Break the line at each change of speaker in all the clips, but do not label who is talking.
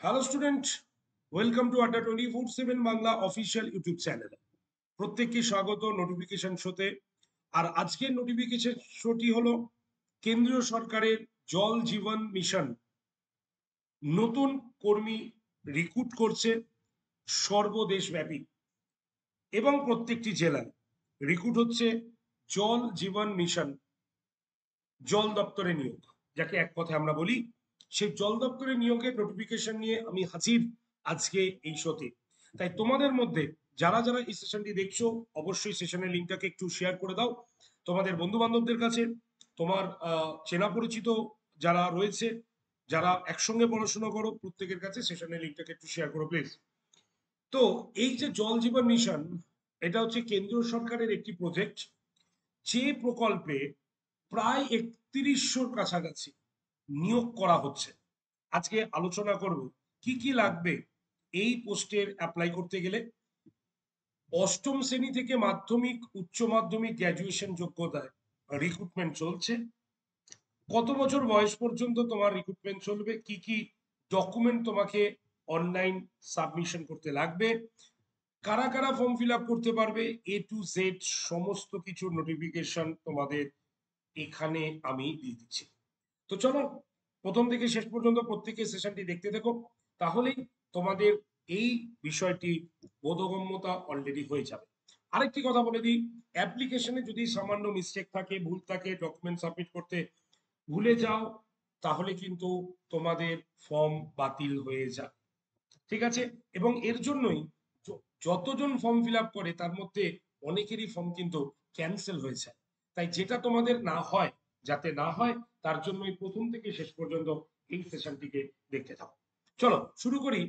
Hello student, welcome to আড্ডা 24/7 Bangla official YouTube channel. প্রত্যেককে স্বাগত নোটিফিকেশন শোতে। আর আজকের নোটিফিকেশন শোটি হলো কেন্দ্রীয় সরকারের জল জীবন মিশন নতুন কর্মী রিক্রুট করছে সর্বদেশব্যাপী এবং প্রত্যেকটি জেলায় রিক্রুট হচ্ছে জল জীবন মিশন জল দপ্তরে নিয়োগ, যাকে এক কথায় আমরা বলি। সেই জল দপ্তরে নিয়োগের নোটিফিকেশন নিয়ে আমি হাজির আজকে এই শোতে। তাই তোমাদের মধ্যে যারা যারা এই সেশনটি দেখছো, অবশ্যই সেশনের লিঙ্কটাকে একটু শেয়ার করে দাও তোমাদের বন্ধু বান্ধবদের কাছে, তোমার চেনা পরিচিত যারা রয়েছে, যারা একসঙ্গে পড়াশোনা করো, প্রত্যেকের কাছে সেশনের লিঙ্কটাকে একটু শেয়ার করো প্লিজ। তো এই যে জল জীবন মিশন, এটা হচ্ছে কেন্দ্রীয় সরকারের একটি প্রজেক্ট, যে প্রকল্পে প্রায় ৩১০০ কাছাকাছি নিয়োগ করা হচ্ছে। আজকে আলোচনা করব কি কি লাগবে এই পোস্টের অ্যাপ্লাই করতে গেলে। অষ্টম শ্রেণী থেকে মাধ্যমিক, উচ্চ মাধ্যমিক, গ্র্যাজুয়েশন যোগ্যতায় রিক্রুটমেন্ট চলছে। কত বছর বয়স পর্যন্ত তোমার রিক্রুটমেন্ট চলবে, কি কি ডকুমেন্ট তোমাকে অনলাইন সাবমিশন করতে লাগবে, কারা কারা ফর্ম ফিল আপ করতে পারবে, A to Z সমস্ত কিছু নোটিফিকেশন তোমাদের এখানে আমি দিয়ে দিচ্ছি। তো চলো প্রথম থেকে শেষ পর্যন্ত প্রত্যেকে সেশনটি দেখতে দেখো, তাহলেই তোমাদের এই বিষয়টি বোধগম্যতা অলরেডি হয়ে যাবে। আরেকটি কথা বলে দিই, অ্যাপ্লিকেশনে যদি সামান্য মিস্টেক থাকে, ভুল থাকে, ডকুমেন্ট সাবমিট করতে ভুলে যাও, তাহলে কিন্তু তোমাদের ফর্ম বাতিল হয়ে যায়। ঠিক আছে? এবং এর জন্যই যতজন ফর্ম ফিল আপ করে তার মধ্যে অনেকেরই ফর্ম কিন্তু ক্যান্সেল হয়ে যায়। তাই যেটা তোমাদের না হয়, যাতে না হয়, তার জন্যই প্রথম থেকে শেষ পর্যন্ত এই সেশনটিকে দেখতে থাকো। চলো শুরু করি।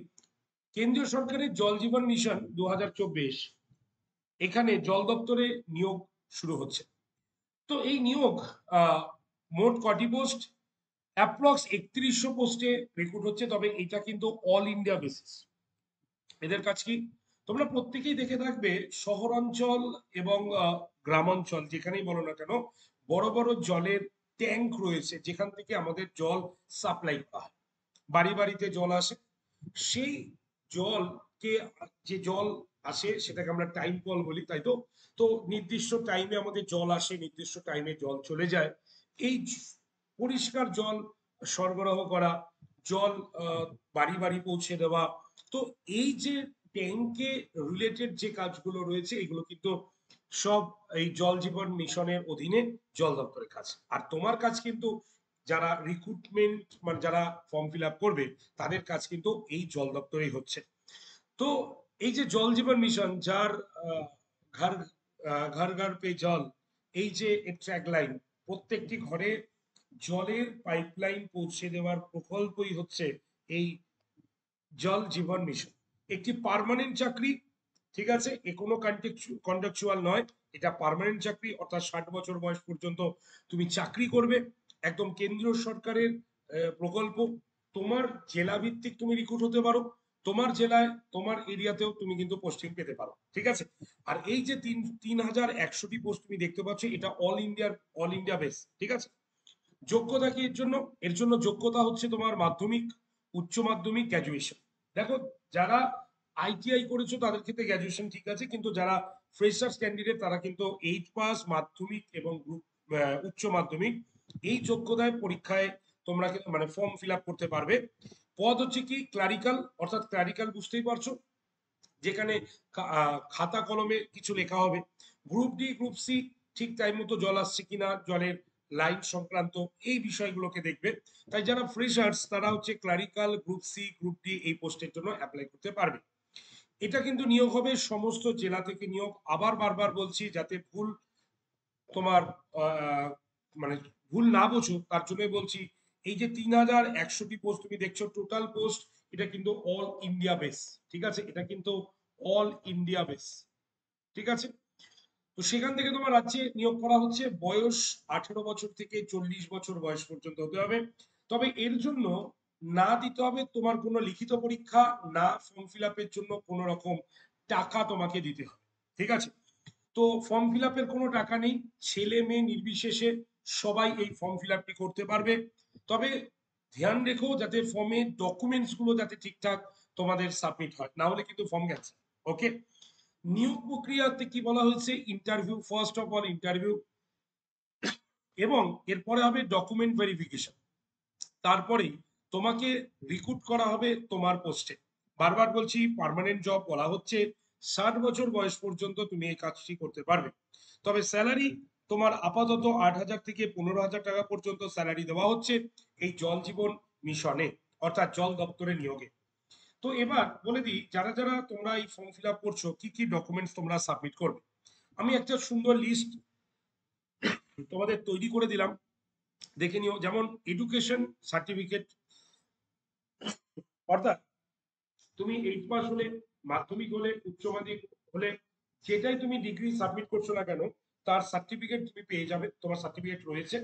কেন্দ্রীয় সরকারের জল জীবন মিশন 2024, এখানে জল দপ্তরে নিয়োগ শুরু হচ্ছে। তো এই নিয়োগ মোট কটি পোস্ট? অ্যাপ্রক্স ৩১০০ পোস্টে রিক্রুট হচ্ছে, তবে এটা কিন্তু অল ইন্ডিয়া বেসিস। এদের কাজ কি? তোমরা প্রত্যেকেই দেখে থাকবে, শহরাঞ্চল এবং গ্রামাঞ্চল যেখানেই বলো না কেন, বড় বড় জলের ট্যাঙ্ক রয়েছে যেখান থেকে আমাদের জল সাপ্লাই করা হয়, বাড়ি বাড়িতে জল আসে। সেই জলকে, যে জল আসে সেটাকে আমরা টাইম কল বলি, তাই তো? তো নির্দিষ্ট টাইমে আমাদের জল আসে, নির্দিষ্ট টাইমে জল চলে যায়। এই পরিষ্কার জল সরবরাহ করা, জল বাড়ি বাড়ি পৌঁছে দেওয়া, তো এই যে ট্যাঙ্কে রিলেটেড যে কাজগুলো রয়েছে, এগুলো কিন্তু সব এই জল জীবন মিশনের অধীনে জল দপ্তরের কাজ। আর তোমার কাজ কিন্তু, যারা রিক্রুটমেন্ট মানে যারা ফর্ম ফিল আপ করবে, তাদের কাজ কিন্তু এই জল দপ্তরেই হচ্ছে। তো এই যে জল জীবন মিশন, যার ঘর ঘর ঘর পে জল, এই যে ট্র্যাক লাইন, প্রত্যেকটি ঘরে জলের পাইপলাইন পৌঁছে দেওয়ার প্রকল্পই হচ্ছে এই জল জীবন মিশন। একটি পার্মানেন্ট চাকরি, ঠিক আছে? এ কোনো কন্ট্রাকচুয়াল নয়, এটা পার্মানেন্ট চাকরি, অর্থাৎ 60 বছর বয়স পর্যন্ত তুমি চাকরি করবে। একদম কেন্দ্রীয় সরকারের প্রকল্প। তোমার জেলা ভিত্তিক তুমি রিক্রুট হতে পারো, তোমার জেলায় তোমার এরিয়াতেও তুমি কিন্তু পোস্টিং পেতে পারো, ঠিক আছে? আর এই যে ৩,১০০টি পোস্ট তুমি দেখতে পাচ্ছ, এটা অল ইন্ডিয়া বেস, ঠিক আছে? যোগ্যতা কি এর জন্য? এর জন্য যোগ্যতা হচ্ছে তোমার মাধ্যমিক, উচ্চ মাধ্যমিক, গ্র্যাজুয়েশন। দেখো, যারা ITI করেছো তাদের ক্ষেত্রে গ্র্যাজুয়েশন ঠিক আছে, কিন্তু যারা ফ্রেশার্স ক্যান্ডিডেট তারা কিন্তু 8 পাস, মাধ্যমিক এবং গ্রুপ উচ্চ মাধ্যমিক, এই যোগ্যতায় পরীক্ষায় তোমরা মানে ফর্ম ফিল আপ করতে পারবে। পদ হচ্ছে কি ক্লারিক্যাল, অর্থাৎ ক্লারিক্যাল বুঝতেই পারছো, যেখানে খাতা কলমে কিছু লেখা হবে। গ্রুপ ডি, গ্রুপ সি, ঠিক টাইম মতো জল আসছে কিনা, জলের লাইন সংক্রান্ত এই বিষয়গুলোকে দেখবে। তাই যারা ফ্রেশার্স তারা হচ্ছে clerical, group C, group D এই পোস্টের জন্য অ্যাপ্লাই করতে পারবে। এটা কিন্তু নিয়োগ হবে সমস্ত জেলা থেকে নিয়োগ। আবার বারবার বলছি, যাতে ভুল তোমার মানে ভুল না বোঝো, তার জন্য বলছি, এই যে ৩,১০০টি পোস্ট তুমি দেখছো টোটাল পোস্ট, এটা কিন্তু অল ইন্ডিয়া বেস, ঠিক আছে? এটা কিন্তু অল ইন্ডিয়া বেস, ঠিক আছে? তো সেখান থেকে তোমার রাজ্যে নিয়োগ করা হচ্ছে। বয়স 18 বছর থেকে 40 বছর বয়স পর্যন্ত হতে হবে। তবে এর জন্য না দিতে হবে তোমার কোনো লিখিত পরীক্ষা, না ফর্ম ফিল আপের জন্য কোনো রকম টাকা তোমাকে দিতে হবে, ঠিক আছে? তো ফর্ম ফিল আপের কোনো টাকা নেই, ছেলে মেয়ে নির্বিশেষে সবাই এই ফর্ম ফিল আপটি করতে পারবে। তবে ধ্যান রেখো যাতে ফর্মের ডকুমেন্টস গুলো যাতে ঠিকঠাক তোমাদের সাবমিট হয়, না হলে কিন্তু ফর্ম ক্যান্সেল। ওকে, নিয়োগ প্রক্রিয়াতে কি বলা হয়েছে, interview, first of all interview, এবং এরপরে হবে ডকুমেন্ট ভেরিফিকেশন, তারপরেই তোমাকে রিক্রুট করা হবে তোমার পোস্টে। বারবার বলছি, পার্মানেন্ট জব বলা হচ্ছে, 60 বছর বয়স পর্যন্ত তুমি এই কাজটি করতে পারবে। তবে স্যালারি তোমার আপাতত 8,000 থেকে 15,000 টাকা পর্যন্ত স্যালারি দেওয়া হচ্ছে এই জল জীবন মিশনে, অর্থাৎ জল দপ্তরে নিয়োগে। তো এবার বলে দিই, যারা যারা তোমরা এই ফর্ম ফিল আপ করছো, কি কি ডকুমেন্টস তোমরা সাবমিট করবে। আমি একটা সুন্দর লিস্ট তোমাদের তৈরি করে দিলাম, দেখে নিও। যেমন এডুকেশন সার্টিফিকেট, অর্থাৎ তুমি 8 পাস হলে, মাধ্যমিক হলে, উচ্চ মাধ্যমিক হলে, যেটাই তুমি ডিগ্রি সাবমিট করছো না কেন, তার সার্টিফিকেট তুমি পেয়ে যাবে, তোমার সার্টিফিকেট রয়েছে।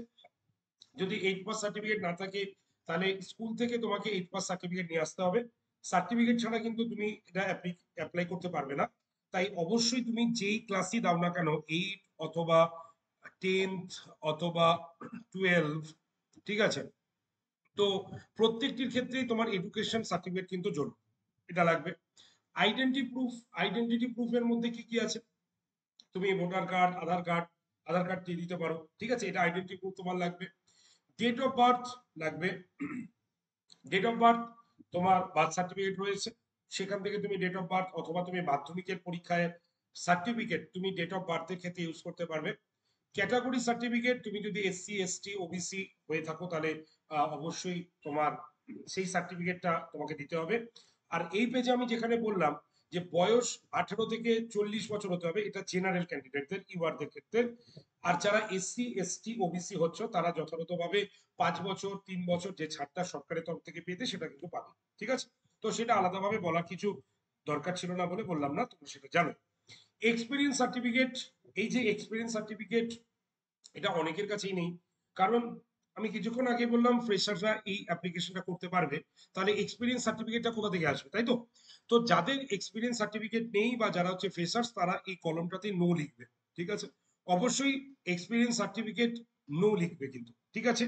যদি 8 পাস সার্টিফিকেট না থাকে, তাহলে স্কুল থেকে তোমাকে 8 পাস সার্টিফিকেট নিয়ে আসতে হবে। সার্টিফিকেট ছাড়া কিন্তু তুমি এটা অ্যাপ্লাই করতে পারবে না। তাই অবশ্যই তুমি যেই ক্লাসই দাও না কেন, 8 অথবা 10th অথবা 12, ঠিক আছে, তো প্রত্যেকটির ক্ষেত্রেই তোমার এডুকেশন সার্টিফিকেট কিন্তু জরুরি, এটা লাগবে। আইডেন্টিটি প্রুফের মধ্যে কি কি আছে, তুমি ভোটার কার্ড, আধার কার্ড দিয়ে দিতে পারো, ঠিক আছে, এটা আইডেন্টিটি প্রুফ তোমার লাগবে। ডেট অফ বার্থ লাগবে, ডেট অফ বার্থ, তোমার বার্থ সার্টিফিকেট রয়েছে, সেখান থেকে তুমি ডেট অফ বার্থ, অথবা তুমি মাধ্যমিকের পরীক্ষায় সার্টিফিকেট তুমি ডেট অফ বার্থের ক্ষেত্রে ইউজ করতে পারবে। ক্যাটাগরি সার্টিফিকেট, তুমি যদি এসসি এসটি ওবিসি হয়ে থাকো, তাহলে অবশ্যই তোমার সেই সার্টিফিকেটটা তোমাকে দিতে হবে। আর এই পেজে আমি যেখানে বললাম যে বয়স 18 থেকে 40 বছর হতে হবে, এটা জেনারেল ক্যান্ডিডেটদের, ইউআরদের ক্ষেত্রে। আর যারা এসসি এসটি ওবিসি হচ্ছে, তারা যথাযথভাবে 5 বছর 3 বছর যে ছাড়টা সরকারের তরফ থেকে পেতে, সেটা কিন্তু পাবে, ঠিক আছে। তো সেটা আলাদাভাবে বলার কিছু দরকার ছিল না বলে বললাম না, তোমরা সেটা জানো। এক্সপিরিয়েন্স সার্টিফিকেট, এই যে এক্সপিরিয়েন্স সার্টিফিকেট, এটা অনেকের কাছেই নেই। কারণ আমি কিছুক্ষণ আগে বললাম ফ্রেশাররা এই অ্যাপ্লিকেশনটা করতে পারবে, তাহলে এক্সপিরিয়েন্স সার্টিফিকেটটা কোথা থেকে আসবে, তাই তো? তো যাদের এক্সপিরিয়েন্স সার্টিফিকেট নেই বা যারা হচ্ছে ফ্রেশার্স, তারা এই কলমটাতে নো লিখবে, ঠিক আছে। অবশ্যই এক্সপিরিয়েন্স সার্টিফিকেট নো লিখবে কিন্তু, ঠিক আছে।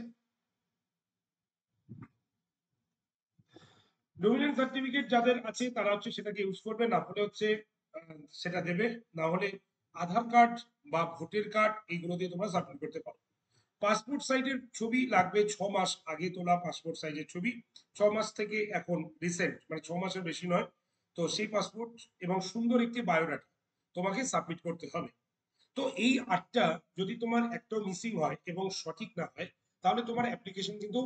ডোমিনেন্ট সার্টিফিকেট যাদের আছে, তারা হচ্ছে সেটাকে ইউজ করবে, না হলে হচ্ছে সেটা দেবে, না হলে আধার কার্ড বা ভোটার কার্ড এইগুলো দিয়ে তোমরা সাবমিট করতে পারো। পাসপোর্ট সাইজের ছবি লাগবে, 6 মাস আগে তোলা পাসপোর্ট সাইজের ছবি, 6 মাস থেকে এখন রিসেন্ট, মানে 6 মাসের বেশি নয়। তো সেই পাসপোর্ট এবং সুন্দর একটি বায়োডাটা তোমাকে সাবমিট করতে হবে। তো এই 8টা যদি তোমার একটাও মিসিং হয় এবং সঠিক না হয়, তাহলে তোমার অ্যাপ্লিকেশন কিন্তু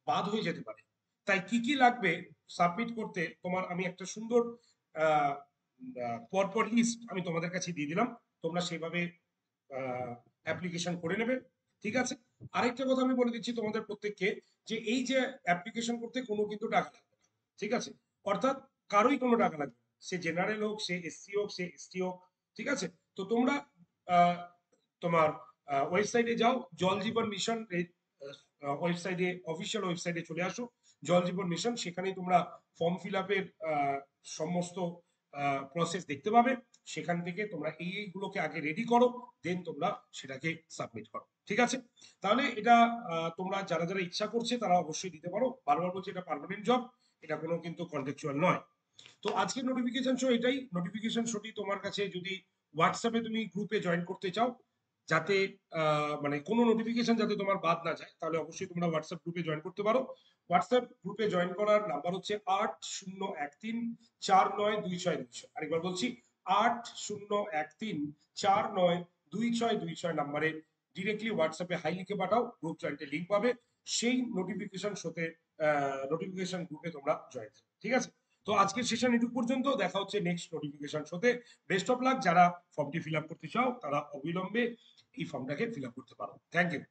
বাদ হয়ে যেতে পারে। তাই কি কি লাগবে সাবমিট করতে, তোমার আমি একটা সুন্দর আহ, পরপর লিস্ট আমি তোমাদের কাছে দিয়ে দিলাম, তোমরা সেইভাবে অ্যাপ্লিকেশন করে নেবে, ঠিক আছে। আরেকটা কথা আমি বলে দিচ্ছি তোমাদের প্রত্যেককে, যে এই যে অ্যাপ্লিকেশন করতে কোনো কিন্তু টাকা লাগবে না, ঠিক আছে। অর্থাৎ কারোই কোনো টাকা লাগবে না, সে জেনারেল হোক, সে এসসি হোক, সে এসটি হোক, ঠিক আছে। তো তোমরা আহ, তোমার ওয়েবসাইটে যাও, জল জীবন মিশন ওয়েবসাইটে, অফিসিয়াল ওয়েবসাইটে চলে আসো, জল জীবন মিশন, সেখানেই তোমরা ফর্ম ফিল আপের সমস্ত প্রসেস দেখতে পাবে। সেখান থেকে তোমরা এইগুলোকে আগে রেডি করো, দেন তোমরা সেটাকে সাবমিট করো, ঠিক আছে। তাহলে এটা তোমরা যারা যারা ইচ্ছা করছে তারা অবশ্যই দিতে পারো। বারবার বলছি, এটা পার্মানেন্ট জব, এটা কোনো কিন্তু কন্ট্রাকচুয়াল নয়। তো আজকের নোটিফিকেশন শো এটাই। নোটিফিকেশন শোটি তোমার কাছে যদি হোয়াটসঅ্যাপে তুমি গ্রুপে জয়েন করতে চাও, যাতে মানে কোনো নোটিফিকেশন যাতে তোমার বাদ না যায়, তাহলে অবশ্যই তোমরা হোয়াটসঅ্যাপ গ্রুপে জয়েন করতে পারো। হোয়াটসঅ্যাপ গ্রুপে জয়েন করার নাম্বার হচ্ছে 8013492626। আরেকবার বলছি, 8013492626 নাম্বারে ডিরেক্টলি হোয়াটসঅ্যাপে হাই লিখে পাঠাও, গ্রুপ জয়েন্টের লিঙ্ক পাবে। সেই নোটিফিকেশন শোতে, নোটিফিকেশন গ্রুপে তোমরা জয়েন, ঠিক আছে। তো আজকের সেশন এটুকু পর্যন্ত, দেখা হচ্ছে নেক্সট নোটিফিকেশন শোতে। বেস্ট অফ লাক, যারা ফর্মটি ফিল আপ করতে চাও তারা অবিলম্বে এই ফর্মটাকে ফিল আপ করতে পারো। Thank you.